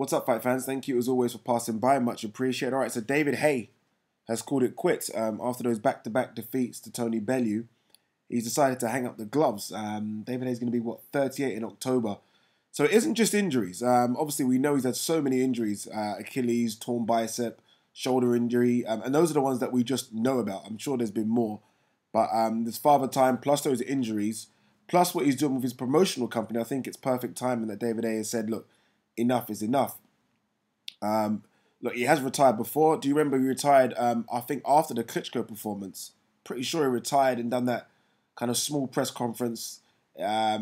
What's up, fight fans? Thank you as always for passing by. Much appreciated. All right, so David Haye has called it quits after those back-to-back defeats to Tony Bellew. He's decided to hang up the gloves. David Haye's going to be, 38 in October. So it isn't just injuries. Obviously, we know he's had so many injuries. Achilles, torn bicep, shoulder injury. And those are the ones that we just know about. I'm sure there's been more. But this Father Time, plus those injuries, plus what he's doing with his promotional company, I think it's perfect timing that David Haye has said, look, enough is enough. Look, he has retired before. Do you remember he retired, I think, after the Klitschko performance? Pretty sure he retired and done that kind of small press conference at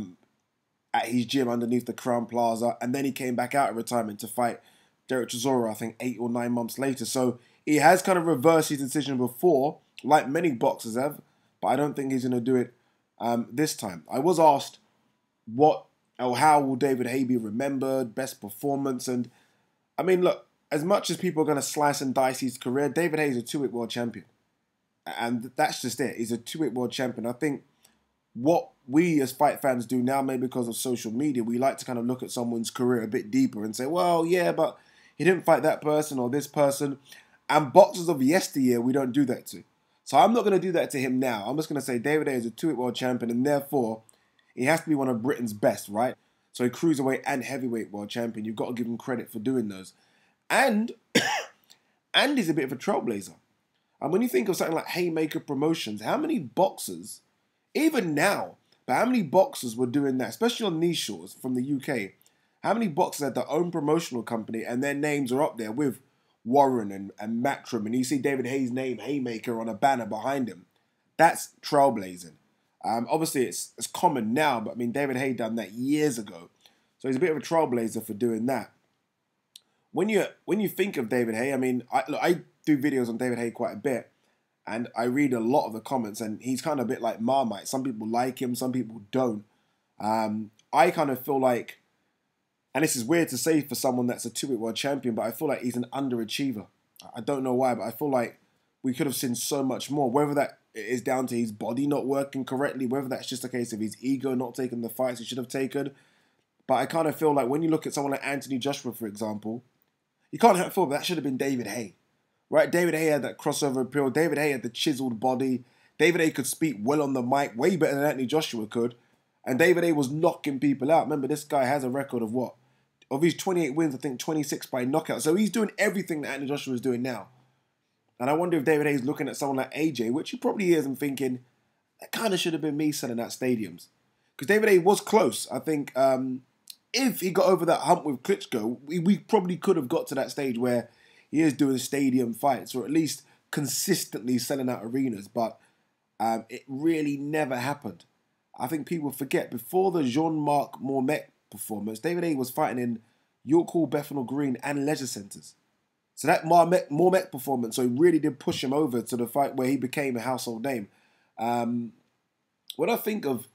his gym underneath the Crown Plaza. And then he came back out of retirement to fight Derek Chisora, I think, 8 or 9 months later. So he has kind of reversed his decision before, like many boxers have. But I don't think he's going to do it this time. I was asked how will David Haye be remembered, best performance, and I mean, look, as much as people are going to slice and dice his career, David Haye is a two-weight world champion. And that's just it. He's a two-weight world champion. I think what we as fight fans do now, maybe because of social media, we like to kind of look at someone's career a bit deeper and say, well, yeah, but he didn't fight that person or this person. And boxers of yesteryear, we don't do that to. So I'm not going to do that to him now. I'm just going to say David Haye is a two-weight world champion, and therefore he has to be one of Britain's best, right? So a cruiserweight and heavyweight world champion. You've got to give him credit for doing those. And he's a bit of a trailblazer. And when you think of something like Haymaker Promotions, how many boxers, even now, but how many boxers were doing that, especially on these shores from the UK? How many boxers had their own promotional company and their names are up there with Warren and Matchroom, and you see David Haye's name, Haymaker, on a banner behind him? That's trailblazing. Obviously, it's common now, but I mean, David Haye done that years ago. So he's a bit of a trailblazer for doing that. When you think of David Haye, I mean, I do videos on David Haye quite a bit, and I read a lot of the comments, and he's kind of a bit like Marmite. Some people like him, some people don't. I kind of feel like, and this is weird to say for someone that's a two-weight world champion, but I feel like he's an underachiever. I don't know why, but I feel like we could have seen so much more, whether that is down to his body not working correctly, whether that's just a case of his ego not taking the fights he should have taken. But I kind of feel like when you look at someone like Anthony Joshua, for example, you can't help but that should have been David Haye, right? David Haye had that crossover appeal. David Haye had the chiseled body. David Haye could speak well on the mic, way better than Anthony Joshua could. And David Haye was knocking people out. Remember, this guy has a record of what? Of his 28 wins, I think 26 by knockout. So he's doing everything that Anthony Joshua is doing now. And I wonder if David Haye's looking at someone like AJ, which he probably is, and thinking, that kind of should have been me selling out stadiums. Because David Haye was close. I think if he got over that hump with Klitschko, we probably could have got to that stage where he is doing stadium fights, or at least consistently selling out arenas. But it really never happened. I think people forget, before the Jean-Marc Mormet performance, David Haye was fighting in York Hall, Bethnal Green, and leisure centres. So that Mormet performance, so he really did push him over to the fight where he became a household name. When I think of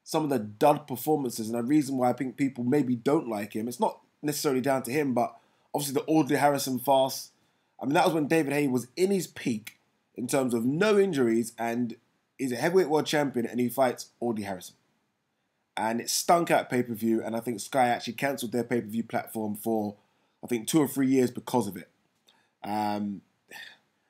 some of the dud performances, and the reason why I think people maybe don't like him, it's not necessarily down to him, but obviously the Audley Harrison farce. I mean, that was when David Haye was in his peak in terms of no injuries, and he's a heavyweight world champion, and he fights Audley Harrison. And it stunk out pay-per-view, and I think Sky actually cancelled their pay-per-view platform for, I think, 2 or 3 years because of it.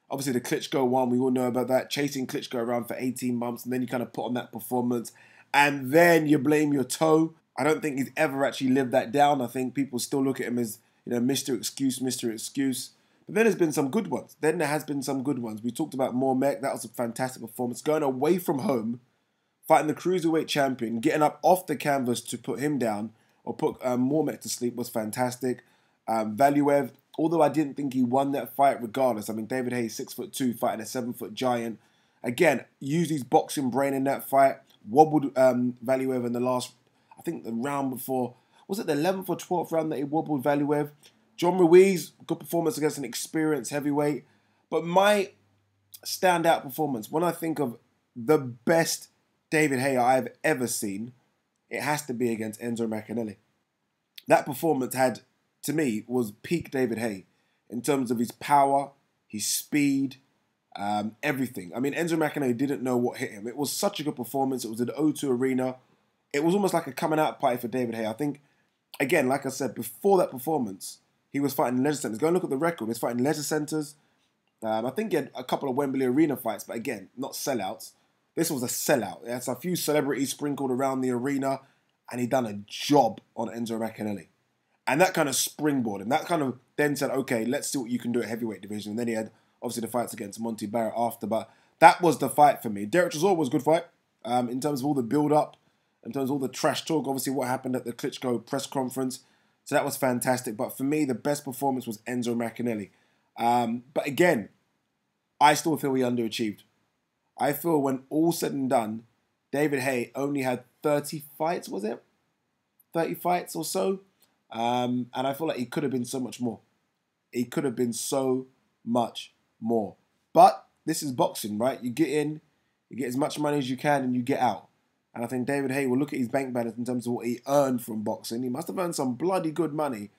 Obviously the Klitschko one, we all know about that, chasing Klitschko around for 18 months, and then you kind of put on that performance, and then you blame your toe. I don't think he's ever actually lived that down. I think people still look at him as, Mr. Excuse, Mr. Excuse. But then there's been some good ones. Then there has been some good ones. We talked about Mormet. That was a fantastic performance. Going away from home, fighting the cruiserweight champion, getting up off the canvas to put him down or put Mormet to sleep was fantastic. Valuev, although I didn't think he won that fight regardless. I mean, David Haye, 6'2", fighting a 7-foot giant. Again, used his boxing brain in that fight. Wobbled Valuev in the last, I think the round before, was it the 11th or 12th round that he wobbled Valuev? John Ruiz, good performance against an experienced heavyweight. But my standout performance, when I think of the best David Haye I've ever seen, it has to be against Enzo Maccarinelli. That performance had, to me, was peak David Haye in terms of his power, his speed, everything. I mean, Enzo Maccarinelli didn't know what hit him. It was such a good performance. It was at the O2 Arena. It was almost like a coming out party for David Haye. I think, again, like I said, before that performance, he was fighting in leisure centres. Go and look at the record. He was fighting in leisure centres. I think he had a couple of Wembley Arena fights, but again, not sellouts. This was a sellout. There's a few celebrities sprinkled around the arena, and he done a job on Enzo Maccarinelli. And that kind of springboarded him. That kind of then said, okay, let's see what you can do at heavyweight division. And then he had, obviously, the fights against Monty Barrett after. But that was the fight for me. Derek Chisora was a good fight in terms of all the build-up, in terms of all the trash talk, obviously what happened at the Klitschko press conference. So that was fantastic. But for me, the best performance was Enzo Maccarinelli. But again, I still feel he underachieved. I feel when all said and done, David Haye only had 30 fights, was it? 30 fights or so. And I feel like he could have been so much more. He could have been so much more. But this is boxing, right? You get in, you get as much money as you can, and you get out. And I think David Haye will look at his bank balance in terms of what he earned from boxing. He must have earned some bloody good money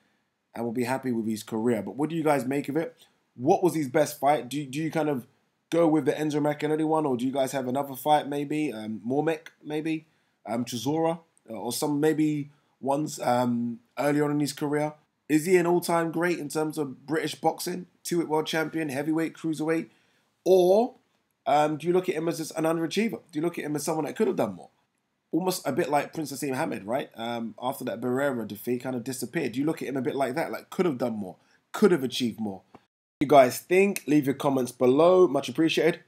and will be happy with his career. But what do you guys make of it? What was his best fight? Do you kind of go with the Enzo Maccarinelli one, or do you guys have another fight maybe? Mormek maybe? Chisora? Or some maybe ones early on in his career? Is he an all-time great in terms of British boxing? Two-weight world champion, heavyweight, cruiserweight? Or do you look at him as an underachiever? Do you look at him as someone that could have done more? Almost a bit like Prince Nassim Hamed, right? After that Barrera defeat, kind of disappeared. Do you look at him a bit like that? Like, could have done more, could have achieved more. What do you guys think? Leave your comments below. Much appreciated.